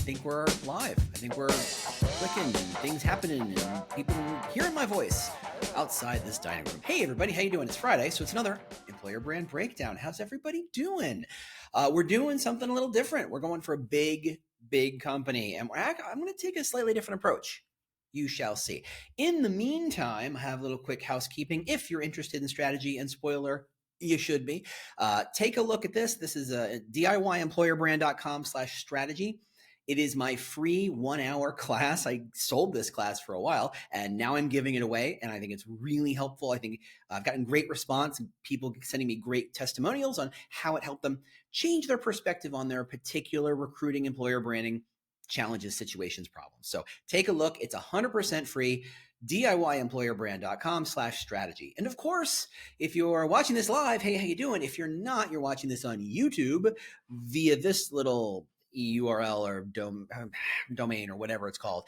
think we're live. I think we're clicking and things happening and people hearing my voice outside this dining room. Hey everybody, how you doing? It's Friday, so it's another employer brand breakdown. How's everybody doing? We're doing something a little different. We're going for a big company, and I'm going to take a slightly different approach. You shall see. In the meantime, I have a little quick housekeeping. If you're interested in strategy, and spoiler, you should be, take a look at this. This is a DIYemployerbrand.com/strategy. It is my free 1-hour class. I sold this class for a while and now I'm giving it away. And I think it's really helpful. I think I've gotten great response and people sending me great testimonials on how it helped them change their perspective on their particular recruiting, employer branding challenges, situations, problems. So take a look. It's 100% free. DIYemployerbrand.com/strategy. And of course, if you're watching this live, hey, how you doing? If you're not, you're watching this on YouTube via this little URL or domain or whatever it's called.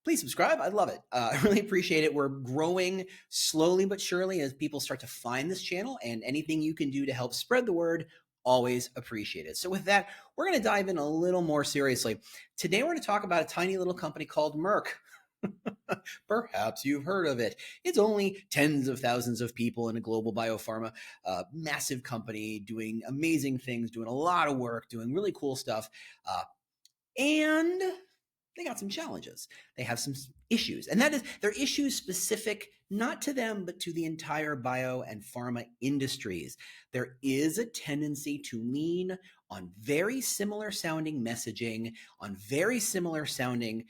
Please subscribe. I love it. I really appreciate it. We're growing slowly but surely as people start to find this channel, and anything you can do to help spread the word, always appreciated. So with that, we're going to dive in a little more seriously. Today, we're going to talk about a tiny little company called Merck. Perhaps you've heard of it. It's only tens of thousands of people in a global biopharma, massive company doing amazing things, doing a lot of work, doing really cool stuff. And they got some challenges. They have some issues, and that is they're issues specific not to them, but to the entire bio and pharma industries. There is a tendency to lean on very similar sounding messaging, on very similar sounding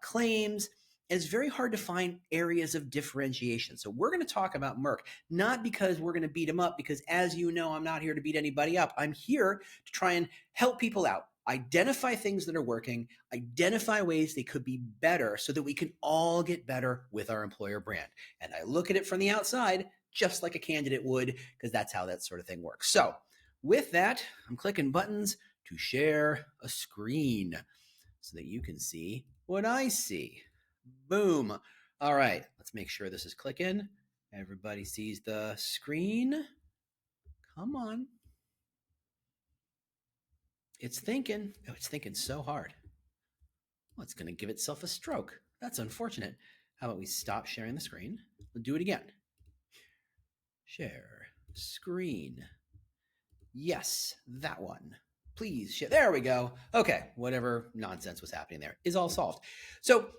claims. It's very hard to find areas of differentiation. So we're going to talk about Merck, not because we're going to beat them up, because as you know, I'm not here to beat anybody up. I'm here to try and help people out, identify things that are working, identify ways they could be better so that we can all get better with our employer brand. And I look at it from the outside, just like a candidate would, because that's how that sort of thing works. So with that, I'm clicking buttons to share a screen so that you can see what I see. Boom. All right, let's make sure this is clicking. Everybody sees the screen. Come on. It's thinking. Oh, it's thinking so hard. Well, it's going to give itself a stroke. That's unfortunate. How about we stop sharing the screen? We'll do it again. Share screen. Yes, that one. Please share. There we go. Okay, whatever nonsense was happening there is all solved. So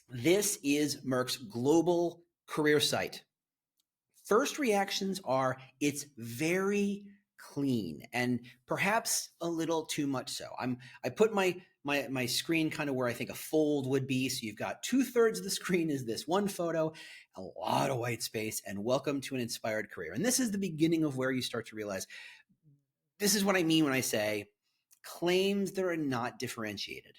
this is Merck's global career site. First reactions are it's very clean and perhaps a little too much so. I put my screen kind of where I think a fold would be. So you've got 2/3 of the screen is this one photo, a lot of white space, and welcome to an inspired career. And this is the beginning of where you start to realize this is what I mean when I say claims that are not differentiated.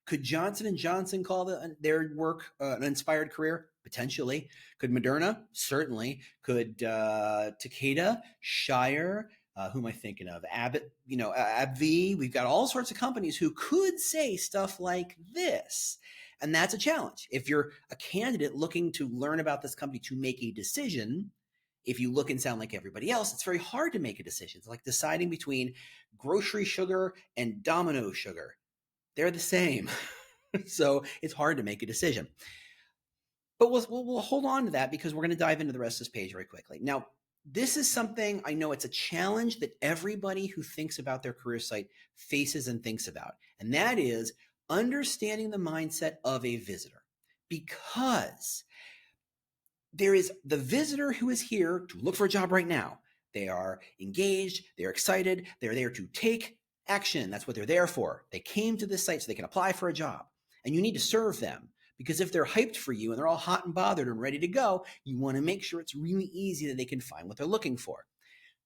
Could Johnson & Johnson call their work an inspired career? Potentially. Could Moderna? Certainly. Could Takeda, Shire, who am I thinking of? Abbott, AbbVie. We've got all sorts of companies who could say stuff like this. And that's a challenge. If you're a candidate looking to learn about this company to make a decision, if you look and sound like everybody else, it's very hard to make a decision. It's like deciding between grocery sugar and Domino sugar. They're the same. So it's hard to make a decision. But we'll hold on to that because we're going to dive into the rest of this page very quickly. Now, this is something I know it's a challenge that everybody who thinks about their career site faces and thinks about. And that is understanding the mindset of a visitor. Because there is the visitor who is here to look for a job right now. They are engaged. They're excited. They're there to take action. That's what they're there for. They came to this site so they can apply for a job. And you need to serve them. Because if they're hyped for you and they're all hot and bothered and ready to go, you want to make sure it's really easy that they can find what they're looking for.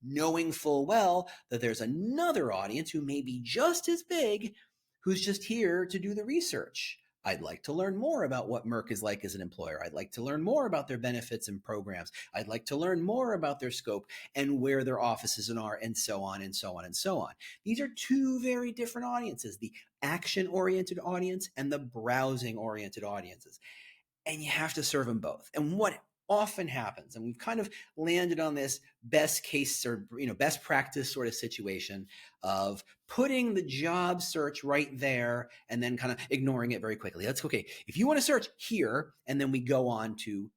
Knowing full well that there's another audience who may be just as big, who's just here to do the research. I'd like to learn more about what Merck is like as an employer. I'd like to learn more about their benefits and programs. I'd like to learn more about their scope and where their offices are, and so on and so on and so on. These are two very different audiences, the action-oriented audience and the browsing-oriented audiences. And you have to serve them both. And what often happens, and we've kind of landed on this best case or best practice sort of situation of putting the job search right there and then kind of ignoring it very quickly. That's okay. If you want to search here, and then we go on to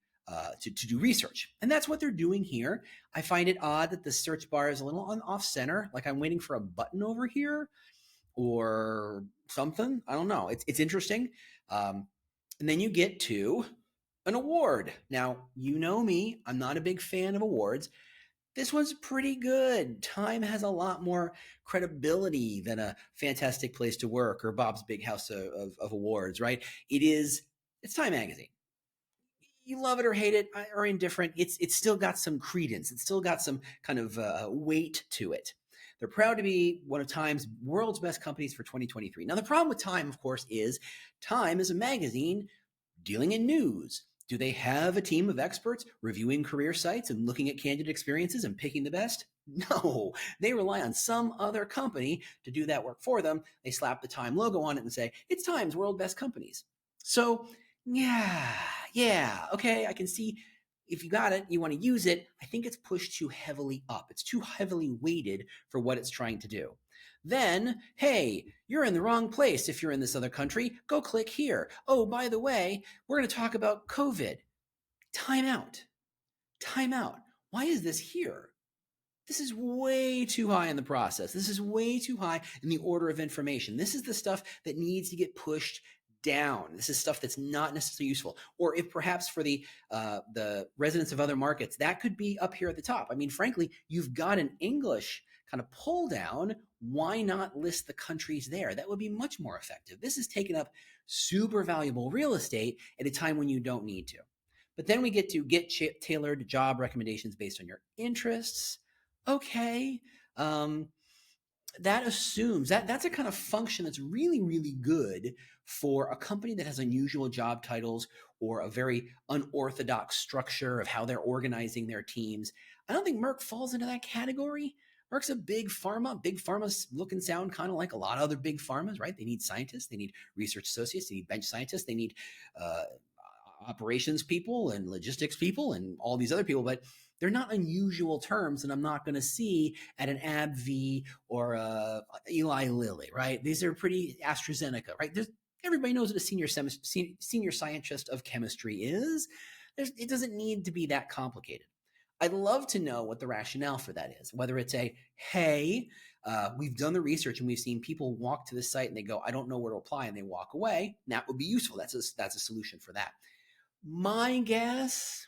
do research. And that's what they're doing here. I find it odd that the search bar is a little off center, like I'm waiting for a button over here or something. I don't know. It's interesting. And then you get to an award. Now, you know me, I'm not a big fan of awards. This one's pretty good. Time has a lot more credibility than a Fantastic Place to Work or Bob's Big House of awards, right? It's Time Magazine. You love it or hate it or indifferent, it's still got some credence. It's still got some kind of weight to it. They're proud to be one of Time's world's best companies for 2023. Now, the problem with Time, of course, is Time is a magazine dealing in news. Do they have a team of experts reviewing career sites and looking at candidate experiences and picking the best? No, they rely on some other company to do that work for them. They slap the Time logo on it and say, it's Time's world best companies. So yeah, okay, I can see if you got it, you want to use it. I think it's pushed too heavily up. It's too heavily weighted for what it's trying to do. Then, hey, you're in the wrong place if you're in this other country. Go click here. Oh, by the way, we're going to talk about COVID. Time out. Time out. Why is this here? This is way too high in the process. This is way too high in the order of information. This is the stuff that needs to get pushed down. This is stuff that's not necessarily useful. Or if perhaps for the residents of other markets, that could be up here at the top. I mean, frankly, you've got an English kind of pull down. Why not list the countries there? That would be much more effective. This is taking up super valuable real estate at a time when you don't need to. But then we get to get tailored job recommendations based on your interests. Okay. That assumes that's a kind of function that's really, really good for a company that has unusual job titles or a very unorthodox structure of how they're organizing their teams. I don't think Merck falls into that category. Merck's a big pharma. Big pharmas look and sound kind of like a lot of other big pharmas, right? They need scientists, they need research associates, they need bench scientists, they need operations people and logistics people and all these other people, but they're not unusual terms, and I'm not going to see at an AbbVie or Eli Lilly, right? These are pretty AstraZeneca, right? Everybody knows what a senior scientist of chemistry is. It doesn't need to be that complicated. I'd love to know what the rationale for that is, whether it's hey, we've done the research and we've seen people walk to the site and they go, I don't know where to apply, and they walk away. That would be useful. That's a solution for that. My guess,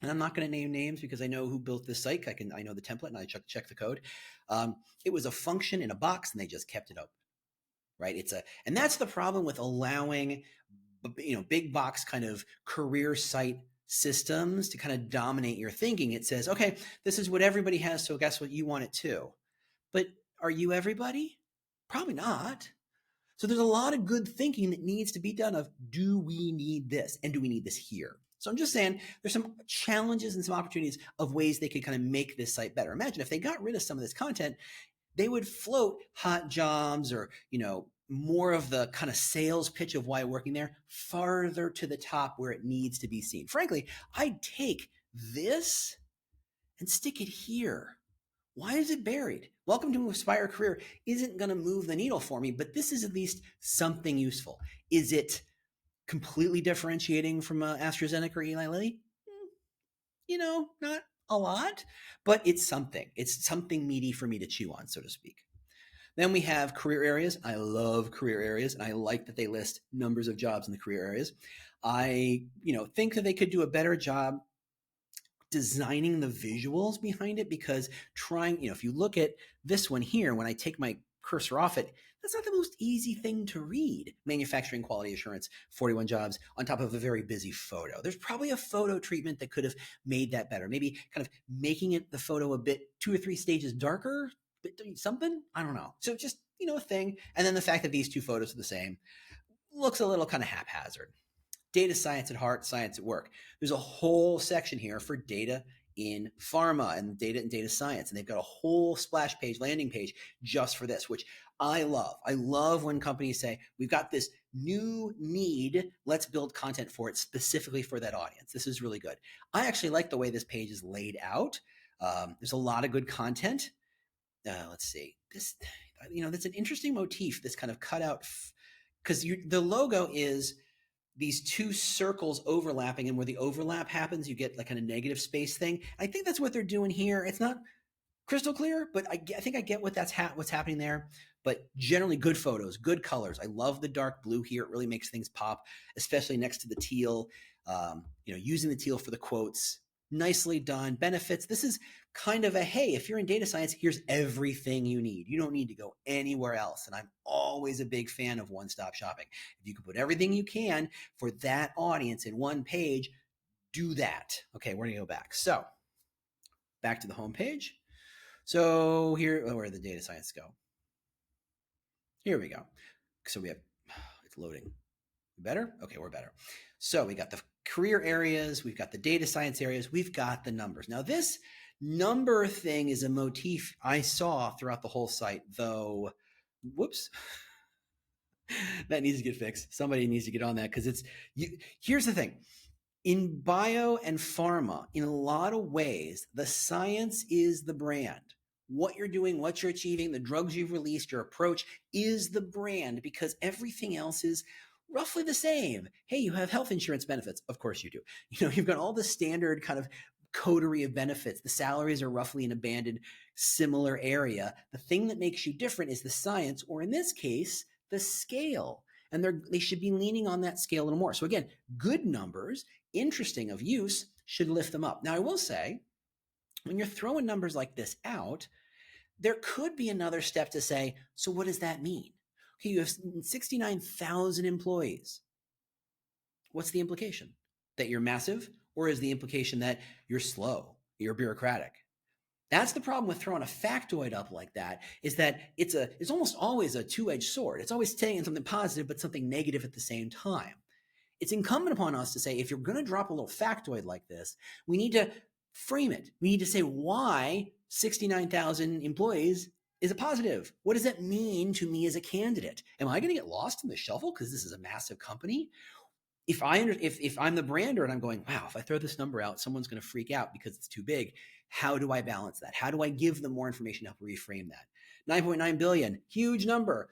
and I'm not going to name names because I know who built this site. I know the template and I check the code. It was a function in a box and they just kept it open, right? And that's the problem with allowing, big box kind of career site systems to kind of dominate your thinking. It says, okay, this is what everybody has, so guess what? You want it too. But are you everybody? Probably not. So there's a lot of good thinking that needs to be done of, do we need this? And do we need this here? So I'm just saying there's some challenges and some opportunities of ways they could kind of make this site better. Imagine if they got rid of some of this content, they would float hot jobs or, more of the kind of sales pitch of why working there farther to the top where it needs to be seen. Frankly, I'd take this and stick it here. Why is it buried? Welcome to Aspire Career isn't going to move the needle for me, but this is at least something useful. Is it completely differentiating from AstraZeneca or Eli Lilly? Not a lot, but it's something. It's something meaty for me to chew on, so to speak. Then we have career areas. I love career areas, and I like that they list numbers of jobs in the career areas. I, think that they could do a better job designing the visuals behind it, because if you look at this one here, when I take my cursor off it, that's not the most easy thing to read. Manufacturing quality assurance, 41 jobs on top of a very busy photo. There's probably a photo treatment that could have made that better. Maybe kind of making it the photo a bit 2 or 3 stages darker, something, I don't know. So just, a thing. And then the fact that these two photos are the same looks a little kind of haphazard. Data science at heart, science at work. There's a whole section here for data in pharma and data science. And they've got a whole splash page, landing page just for this, which I love. I love when companies say, we've got this new need, let's build content for it specifically for that audience. This is really good. I actually like the way this page is laid out. There's a lot of good content. Let's see. This, that's an interesting motif, this kind of cutout, because the logo is these two circles overlapping, and where the overlap happens, you get like kind of negative space thing. I think that's what they're doing here. It's not crystal clear, but I think I get what's happening there. But generally good photos, good colors. I love the dark blue here. It really makes things pop, especially next to the teal. Using the teal for the quotes. Nicely done. Benefits. This is kind of a, hey, if you're in data science, here's everything you need. You don't need to go anywhere else. And I'm always a big fan of one-stop shopping. If you can put everything you can for that audience in one page, do that. Okay, we're going to go back. So back to the home page. So here, where did the data science go? Here we go. So we have, it's loading. Better? Okay, we're better. So we got the career areas, we've got the data science areas, we've got the numbers. Now this number thing is a motif I saw throughout the whole site, though, whoops, that needs to get fixed. Somebody needs to get on that, because here's the thing. In bio and pharma, in a lot of ways, the science is the brand. What you're doing, what you're achieving, the drugs you've released, your approach is the brand, because everything else is roughly the same. Hey, you have health insurance benefits. Of course you do. You've got all the standard kind of coterie of benefits. The salaries are roughly in a banded similar area. The thing that makes you different is the science, or in this case, the scale. And they should be leaning on that scale a little more. So again, good numbers, interesting of use, should lift them up. Now, I will say, when you're throwing numbers like this out, there could be another step to say, so what does that mean? Okay, you have 69,000 employees. What's the implication? That you're massive? Or is the implication that you're slow, you're bureaucratic? That's the problem with throwing a factoid up like that, is that it's almost always a two-edged sword. It's always saying something positive, but something negative at the same time. It's incumbent upon us to say, if you're going to drop a little factoid like this, we need to frame it. We need to say why 69,000 employees is a positive. What does that mean to me as a candidate? Am I going to get lost in the shuffle because this is a massive company? If I'm the brander and I'm going, wow, if I throw this number out, someone's going to freak out because it's too big. How do I balance that? How do I give them more information to help reframe that? 9.9 billion, huge number.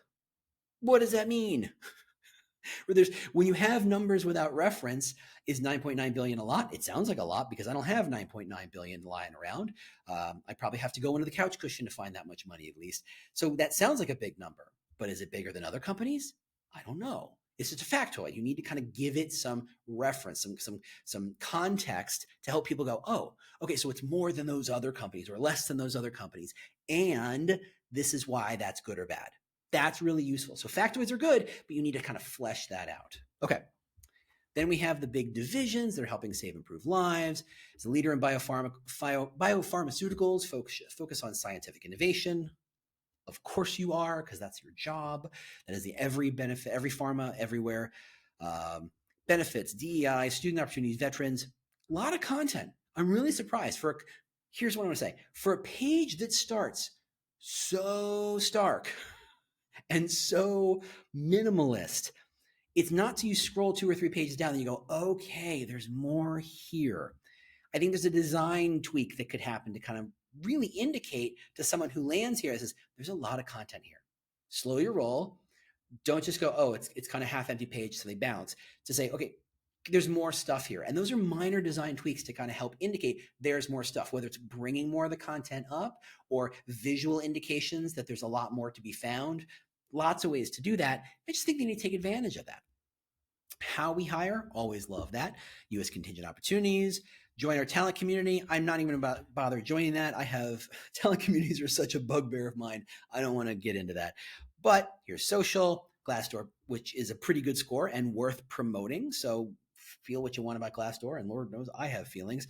What does that mean? When you have numbers without reference, is 9.9 billion a lot? It sounds like a lot because I don't have 9.9 billion lying around. I probably have to go into the couch cushion to find that much money at least. So that sounds like a big number, but is it bigger than other companies? I don't know. It's just a factoid. You need to kind of give it some reference, some context to help people go, oh, okay, so it's more than those other companies or less than those other companies. And this is why that's good or bad. That's really useful. So factoids are good, but you need to kind of flesh that out. Okay. Then we have the big divisions that are helping save, improve lives. As a leader in biopharmaceuticals, focus on scientific innovation. Of course you are, because that's your job. That is the every benefit, every pharma, everywhere. Benefits, DEI, student opportunities, veterans. A lot of content. I'm really surprised. Here's what I want to say. For a page that starts so stark and so minimalist, it's not till you scroll 2 or 3 pages down and you go, okay, there's more here. I think there's a design tweak that could happen to kind of really indicate to someone who lands here and says, there's a lot of content here. Slow your roll. Don't just go, oh, it's kind of half empty page, so they bounce. To say, okay, there's more stuff here. And those are minor design tweaks to kind of help indicate there's more stuff, whether it's bringing more of the content up or visual indications that there's a lot more to be found. Lots of ways to do that. I just think they need to take advantage of that. How we hire, always love that. U.S. contingent opportunities, join our talent community. I'm not even about bother joining that. I have talent communities are such a bugbear of mine. I don't want to get into that. But here's social, Glassdoor, which is a pretty good score and worth promoting. So feel what you want about Glassdoor, and Lord knows I have feelings.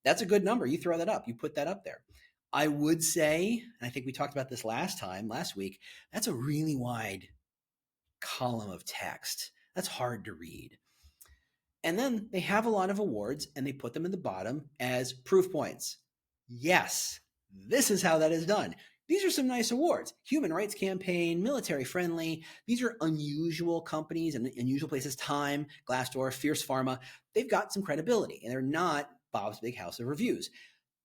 That's a good number. You throw that up. You put that up there. I would say, and I think we talked about this last week, that's a really wide column of text. That's hard to read. And then they have a lot of awards and they put them in the bottom as proof points. Yes, this is how that is done. These are some nice awards. Human Rights Campaign, Military Friendly. These are unusual companies and unusual places. Time, Glassdoor, Fierce Pharma. They've got some credibility, and they're not Bob's Big House of Reviews.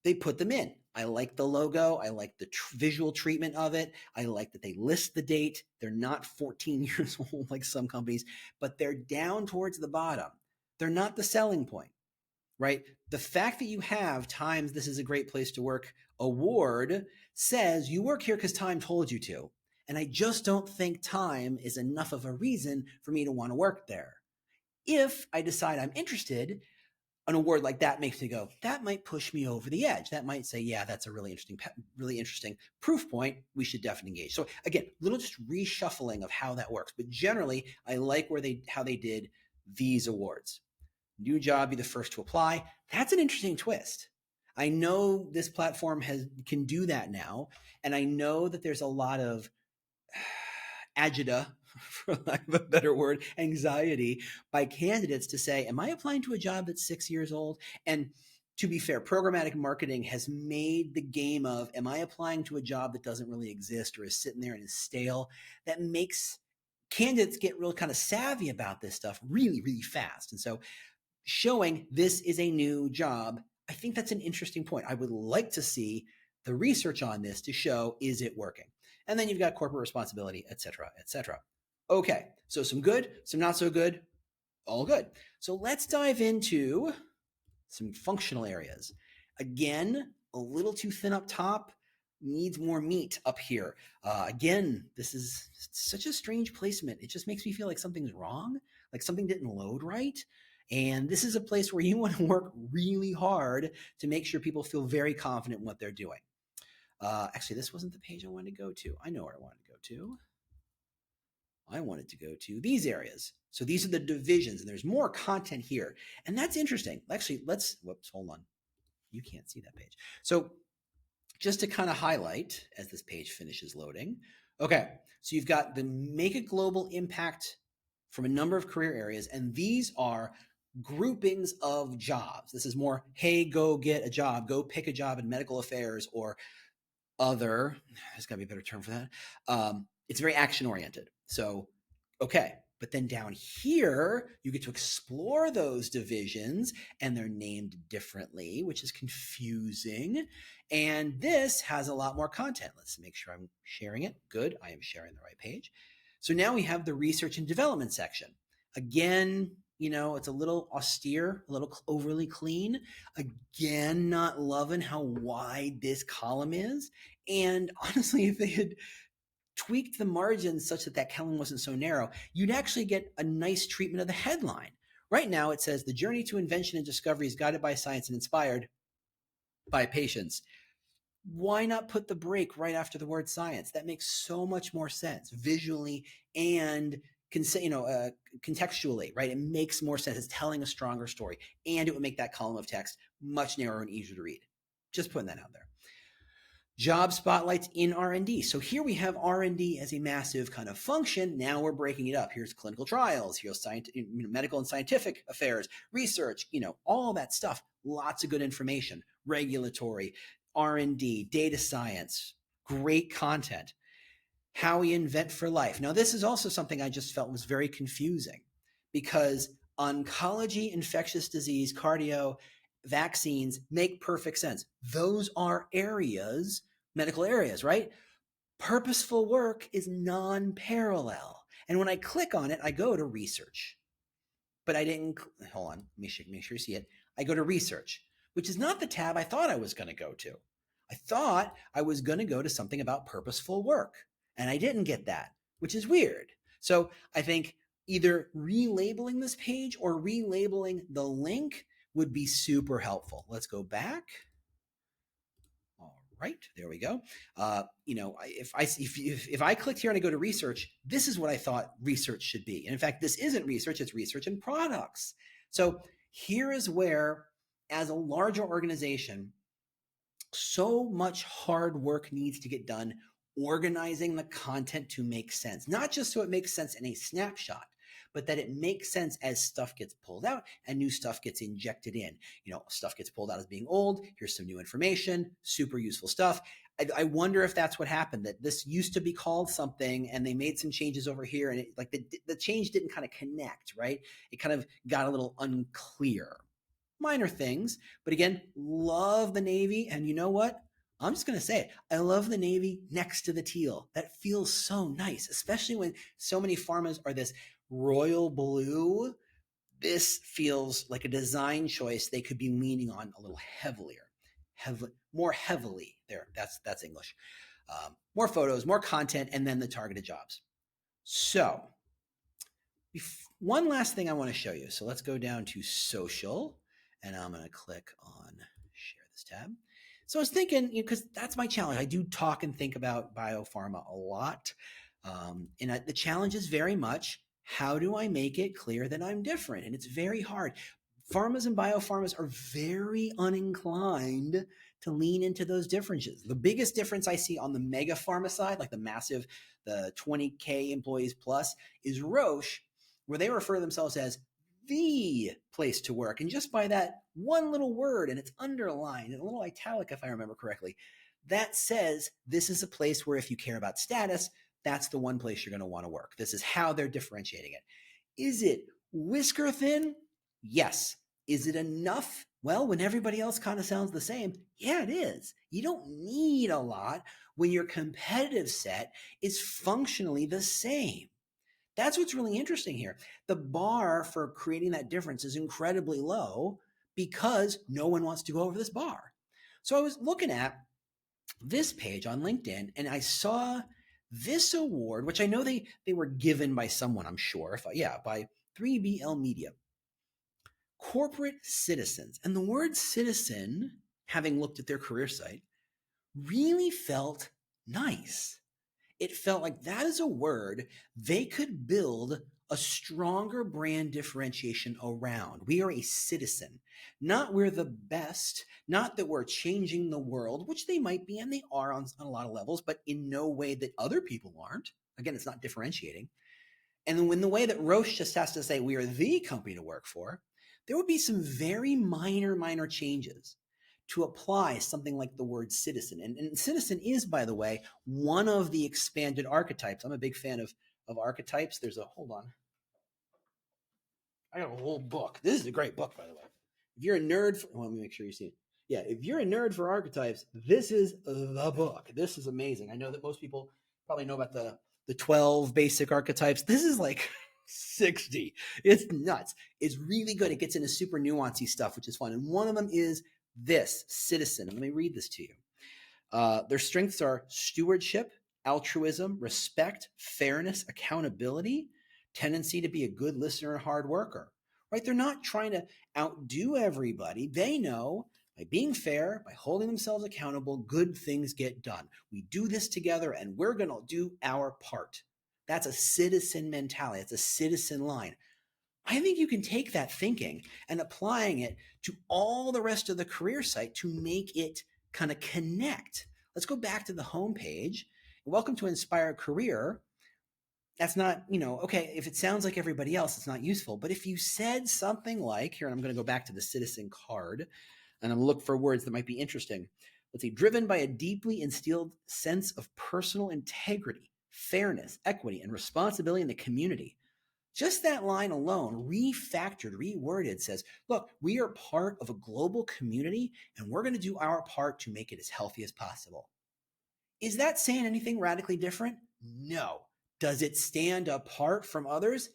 They put them in. I like the logo. I like the visual treatment of it. I like that they list the date. They're not 14 years old like some companies, but they're down towards the bottom. They're not the selling point, right? The fact that you have Time's This Is a Great Place to Work award says you work here because Time told you to. And I just don't think Time is enough of a reason for me to want to work there. If I decide I'm interested, an award like that makes me go, that might push me over the edge. That might say, yeah, that's a really interesting proof point. We should definitely engage. So again, little just reshuffling of how that works. But generally, I like how they did these awards. New job, be the first to apply. That's an interesting twist. I know this platform can do that now, and I know that there's a lot of agita, for lack of a better word, anxiety by candidates to say, am I applying to a job that's 6 years old? And to be fair, programmatic marketing has made the game of, am I applying to a job that doesn't really exist or is sitting there and is stale? That makes candidates get real kind of savvy about this stuff really, really fast. And so showing this is a new job, I think that's an interesting point. I would like to see the research on this to show, is it working? And then you've got corporate responsibility, et cetera, et cetera. Okay, so some good, some not so good, all good. So let's dive into some functional areas. Again, a little too thin up top, needs more meat up here. Again, this is such a strange placement. It just makes me feel like something's wrong, like something didn't load right. And this is a place where you want to work really hard to make sure people feel very confident in what they're doing. Actually, this wasn't the page I wanted to go to. I know where I wanted to go to. I wanted to go to these areas. So these are the divisions, and there's more content here. And that's interesting. Actually, whoops, hold on. You can't see that page. So just to kind of highlight as this page finishes loading. Okay, so you've got the make a global impact from a number of career areas, and these are groupings of jobs. This is more, hey, go get a job, go pick a job in medical affairs or other. There's got to be a better term for that. It's very action oriented. So, okay. But then down here, you get to explore those divisions, and they're named differently, which is confusing. And this has a lot more content. Let's make sure I'm sharing it. Good. I am sharing the right page. So now we have the research and development section. Again, it's a little austere, a little overly clean. Again, not loving how wide this column is. And honestly, if they had tweaked the margins such that that column wasn't so narrow, you'd actually get a nice treatment of the headline. Right now, it says the journey to invention and discovery is guided by science and inspired by patients. Why not put the break right after the word science? That makes so much more sense visually and contextually, right? It makes more sense. It's telling a stronger story, and it would make that column of text much narrower and easier to read. Just putting that out there. Job spotlights in R&D. So here we have R&D as a massive kind of function. Now we're breaking it up. Here's clinical trials, here's medical and scientific affairs, research, all that stuff. Lots of good information, regulatory, R&D, data science, great content. How we invent for life. Now, this is also something I just felt was very confusing because oncology, infectious disease, cardio, vaccines make perfect sense. Those are areas, medical areas, right? Purposeful work is non-parallel. And when I click on it, I go to research. But I didn't, hold on, make sure you see it. I go to research, which is not the tab I thought I was going to go to. I thought I was going to go to something about purposeful work. And I didn't get that, which is weird. So I think either relabeling this page or relabeling the link would be super helpful. Let's go back. All right, there we go. If I clicked here and I go to research, this is what I thought research should be. And in fact, this isn't research, it's research and products. So here is where, as a larger organization, so much hard work needs to get done organizing the content to make sense, not just so it makes sense in a snapshot, but that it makes sense as stuff gets pulled out and new stuff gets injected in. Stuff gets pulled out as being old. Here's some new information, super useful stuff. I wonder if that's what happened, that this used to be called something and they made some changes over here, and the change didn't kind of connect, right? It kind of got a little unclear. Minor things, but again, love the navy. And you know what? I'm just going to say it. I love the navy next to the teal. That feels so nice, especially when so many pharmas are this royal blue. This feels like a design choice they could be leaning on a little more heavily. There, that's English. More photos, more content, and then the targeted jobs. So one last thing I want to show you. So let's go down to social, and I'm going to click on share this tab. So I was thinking, because that's my challenge. I do talk and think about biopharma a lot. And the challenge is very much, how do I make it clear that I'm different? And it's very hard. Pharmas and biopharmas are very uninclined to lean into those differences. The biggest difference I see on the mega pharma side, like the 20K employees plus, is Roche, where they refer to themselves as the place to work. And just by that one little word, and it's underlined and a little italic, if I remember correctly, that says this is a place where if you care about status, that's the one place you're going to want to work. This is how they're differentiating it. Is it whisker thin? Yes. Is it enough? Well, when everybody else kind of sounds the same, yeah, it is. You don't need a lot when your competitive set is functionally the same. That's what's really interesting here. The bar for creating that difference is incredibly low because no one wants to go over this bar. So I was looking at this page on LinkedIn and I saw this award, which I know they were given by someone, I'm sure, by 3BL Media. Corporate citizens. And the word citizen, having looked at their career site, really felt nice. It felt like that is a word they could build a stronger brand differentiation around. We are a citizen, not we're the best, not that we're changing the world, which they might be, and they are on a lot of levels, but in no way that other people aren't. Again, it's not differentiating. And in the way that Roche just has to say we are the company to work for, there would be some very minor changes to apply something like the word citizen. And citizen is, by the way, one of the expanded archetypes. I'm a big fan of archetypes. Hold on. I got a whole book. This is a great book, by the way. If you're a nerd, let me make sure you see it. Yeah, if you're a nerd for archetypes, this is the book. This is amazing. I know that most people probably know about the 12 basic archetypes. This is like 60. It's nuts. It's really good. It gets into super nuancy stuff, which is fun. And one of them is this, citizen. Let me read this to you. Their strengths are stewardship, altruism, respect, fairness, accountability, tendency to be a good listener and hard worker, right? They're not trying to outdo everybody. They know by being fair, by holding themselves accountable, good things get done. We do this together and we're going to do our part. That's a citizen mentality. It's a citizen line. I think you can take that thinking and applying it to all the rest of the career site to make it kind of connect. Let's go back to the homepage. Welcome to Inspired Career. That's not, okay, if it sounds like everybody else, it's not useful. But if you said something like, here, and I'm going to go back to the citizen card, and I'm going to look for words that might be interesting. Let's see, driven by a deeply instilled sense of personal integrity, fairness, equity, and responsibility in the community. Just that line alone, refactored, reworded, says, look, we are part of a global community and we're going to do our part to make it as healthy as possible. Is that saying anything radically different? No. Does it stand apart from others?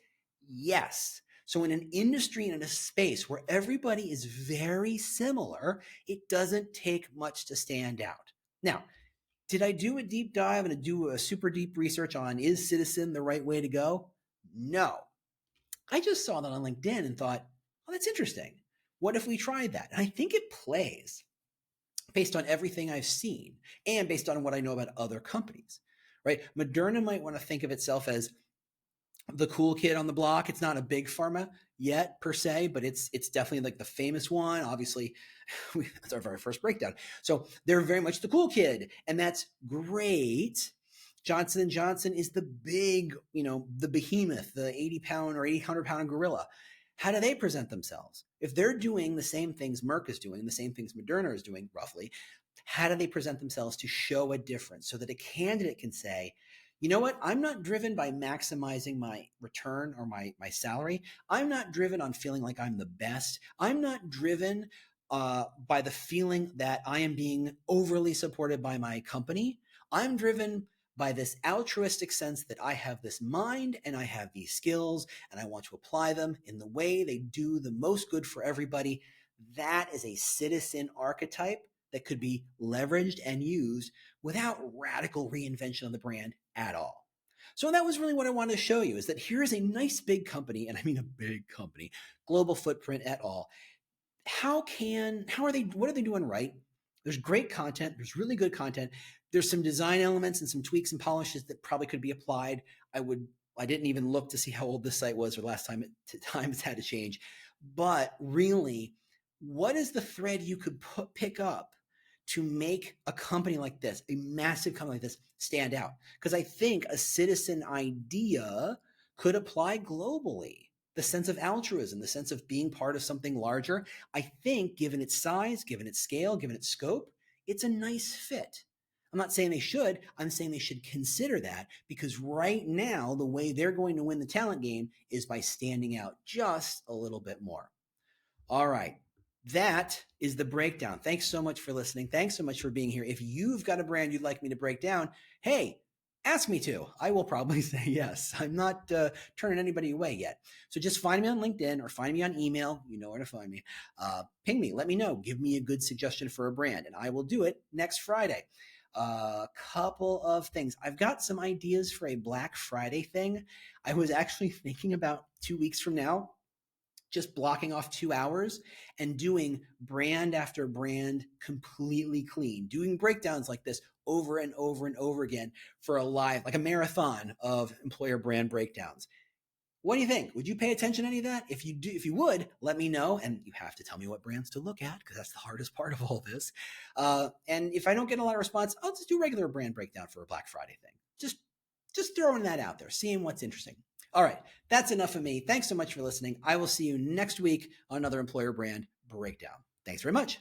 Yes. So in an industry and in a space where everybody is very similar, it doesn't take much to stand out. Now, did I do a deep dive and do a super deep research on is citizen the right way to go? No. I just saw that on LinkedIn and thought, oh, that's interesting. What if we tried that? And I think it plays based on everything I've seen and based on what I know about other companies, right? Moderna might want to think of itself as the cool kid on the block. It's not a big pharma yet per se, but it's definitely like the famous one. Obviously, that's our very first breakdown. So they're very much the cool kid, and that's great. Johnson & Johnson is the big, the behemoth, the 80-pound or 800-pound gorilla. How do they present themselves? If they're doing the same things Merck is doing, the same things Moderna is doing roughly, how do they present themselves to show a difference so that a candidate can say, you know what? I'm not driven by maximizing my return or my salary. I'm not driven on feeling like I'm the best. I'm not driven by the feeling that I am being overly supported by my company. I'm driven by this altruistic sense that I have this mind and I have these skills and I want to apply them in the way they do the most good for everybody. That is a citizen archetype that could be leveraged and used without radical reinvention of the brand at all. So that was really what I wanted to show you, is that here is a nice big company, and I mean a big company, global footprint at all. What are they doing right? There's great content. There's really good content. There's some design elements and some tweaks and polishes that probably could be applied. I didn't even look to see how old this site was or last time it's had to change. But really, what is the thread you could pick up to make a company like this, a massive company like this, stand out? Because I think a citizen idea could apply globally. The sense of altruism, the sense of being part of something larger. I think given its size, given its scale, given its scope, it's a nice fit. I'm not saying they should. I'm saying they should consider that, because right now, the way they're going to win the talent game is by standing out just a little bit more. All right. That is the breakdown. Thanks so much for listening. Thanks so much for being here. If you've got a brand you'd like me to break down, hey, ask me to. I will probably say yes. I'm not turning anybody away yet. So just find me on LinkedIn or find me on email. You know where to find me. Ping me. Let me know. Give me a good suggestion for a brand, and I will do it next Friday. A couple of things. I've got some ideas for a Black Friday thing. I was actually thinking about 2 weeks from now, just blocking off 2 hours and doing brand after brand completely clean, doing breakdowns like this over and over and over again for like a marathon of employer brand breakdowns. What do you think? Would you pay attention to any of that? If you would, let me know. And you have to tell me what brands to look at, because that's the hardest part of all this. And if I don't get a lot of response, I'll just do regular brand breakdown for a Black Friday thing. Just throwing that out there, seeing what's interesting. All right, that's enough of me. Thanks so much for listening. I will see you next week on another employer brand breakdown. Thanks very much.